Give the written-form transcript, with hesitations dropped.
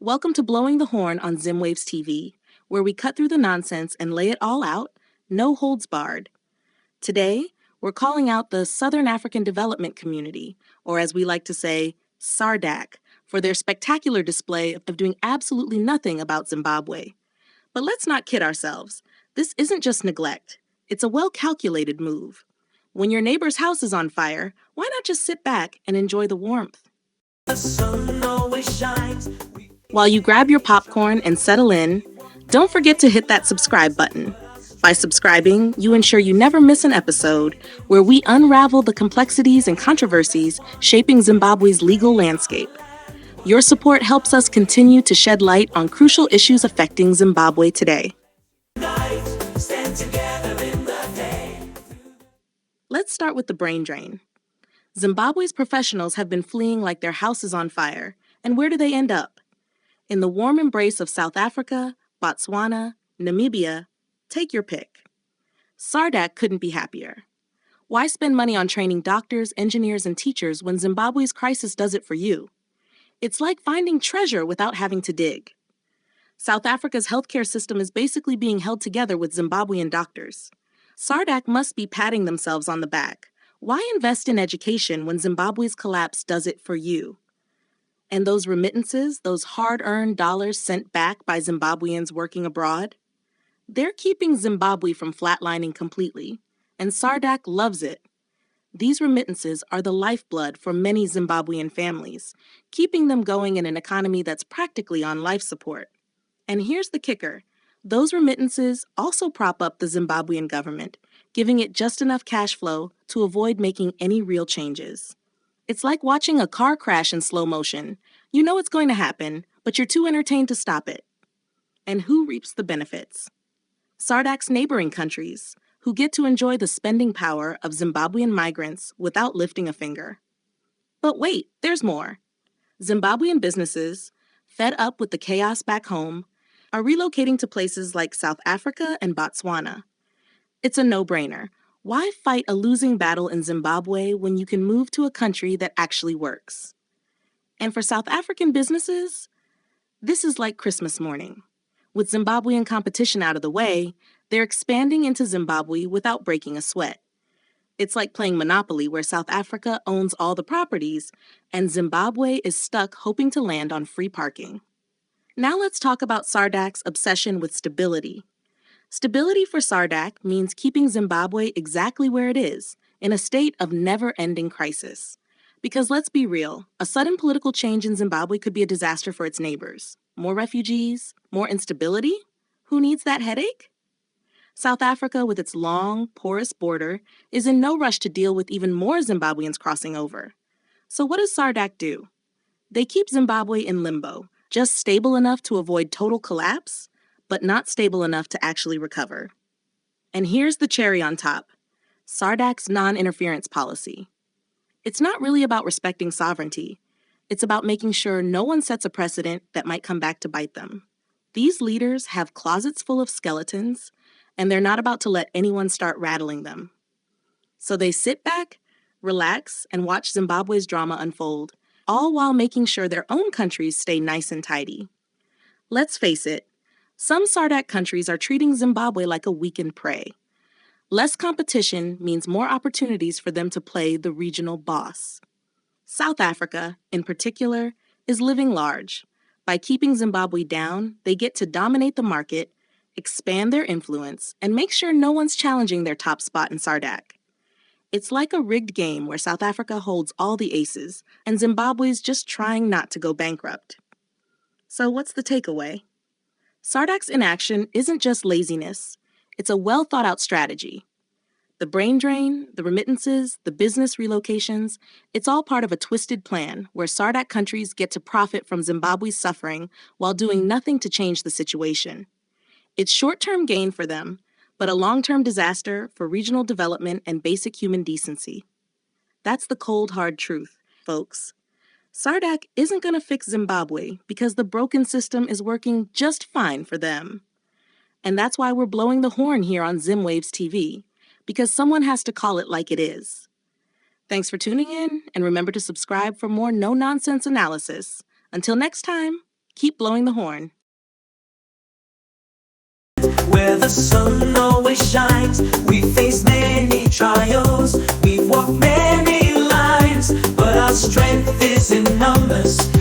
Welcome to Blowing the Horn on Zimwaves TV, where we cut through the nonsense and lay it all out, no holds barred. Today, we're calling out the Southern African Development Community, or as we like to say, SADC, for their spectacular display of doing absolutely nothing about Zimbabwe. But let's not kid ourselves. This isn't just neglect. It's a well-calculated move. When your neighbor's house is on fire, why not just sit back and enjoy the warmth? The sun always shines. While you grab your popcorn and settle in, don't forget to hit that subscribe button. By subscribing, you ensure you never miss an episode where we unravel the complexities and controversies shaping Zimbabwe's legal landscape. Your support helps us continue to shed light on crucial issues affecting Zimbabwe today. Let's start with the brain drain. Zimbabwe's professionals have been fleeing like their house is on fire, and where do they end up? In the warm embrace of South Africa, Botswana, Namibia, take your pick. SADC couldn't be happier. Why spend money on training doctors, engineers, and teachers when Zimbabwe's crisis does it for you? It's like finding treasure without having to dig. South Africa's healthcare system is basically being held together with Zimbabwean doctors. SADC must be patting themselves on the back. Why invest in education when Zimbabwe's collapse does it for you? And those remittances, those hard-earned dollars sent back by Zimbabweans working abroad, they're keeping Zimbabwe from flatlining completely, and SADC loves it. These remittances are the lifeblood for many Zimbabwean families, keeping them going in an economy that's practically on life support. And here's the kicker. Those remittances also prop up the Zimbabwean government, giving it just enough cash flow to avoid making any real changes. It's like watching a car crash in slow motion. You know it's going to happen, but you're too entertained to stop it. And who reaps the benefits? SADC's neighboring countries, who get to enjoy the spending power of Zimbabwean migrants without lifting a finger. But wait, there's more. Zimbabwean businesses, fed up with the chaos back home, are relocating to places like South Africa and Botswana. It's a no-brainer. Why fight a losing battle in Zimbabwe when you can move to a country that actually works? And for South African businesses, this is like Christmas morning. With Zimbabwean competition out of the way, they're expanding into Zimbabwe without breaking a sweat. It's like playing Monopoly, where South Africa owns all the properties, and Zimbabwe is stuck hoping to land on free parking. Now let's talk about SADC's obsession with stability. Stability for SADC means keeping Zimbabwe exactly where it is, in a state of never-ending crisis. Because let's be real, a sudden political change in Zimbabwe could be a disaster for its neighbors. More refugees? More instability? Who needs that headache? South Africa, with its long, porous border, is in no rush to deal with even more Zimbabweans crossing over. So what does SADC do? They keep Zimbabwe in limbo, just stable enough to avoid total collapse, but not stable enough to actually recover. And here's the cherry on top, SADC's non-interference policy. It's not really about respecting sovereignty. It's about making sure no one sets a precedent that might come back to bite them. These leaders have closets full of skeletons, and they're not about to let anyone start rattling them. So they sit back, relax, and watch Zimbabwe's drama unfold, all while making sure their own countries stay nice and tidy. Let's face it, some SADC countries are treating Zimbabwe like a weakened prey. Less competition means more opportunities for them to play the regional boss. South Africa, in particular, is living large. By keeping Zimbabwe down, they get to dominate the market, expand their influence, and make sure no one's challenging their top spot in SADC. It's like a rigged game where South Africa holds all the aces, and Zimbabwe's just trying not to go bankrupt. So what's the takeaway? SADC's inaction isn't just laziness, it's a well-thought-out strategy. The brain drain, the remittances, the business relocations, it's all part of a twisted plan where SADC countries get to profit from Zimbabwe's suffering while doing nothing to change the situation. It's short-term gain for them, but a long-term disaster for regional development and basic human decency. That's the cold, hard truth, folks. SADC isn't going to fix Zimbabwe because the broken system is working just fine for them. And that's why we're blowing the horn here on Zimwaves TV, because someone has to call it like it is. Thanks for tuning in, and remember to subscribe for more no-nonsense analysis. Until next time. Keep blowing the horn. Where the sun always shines, we face many trials, we've walked many lines, but our strength is in numbers.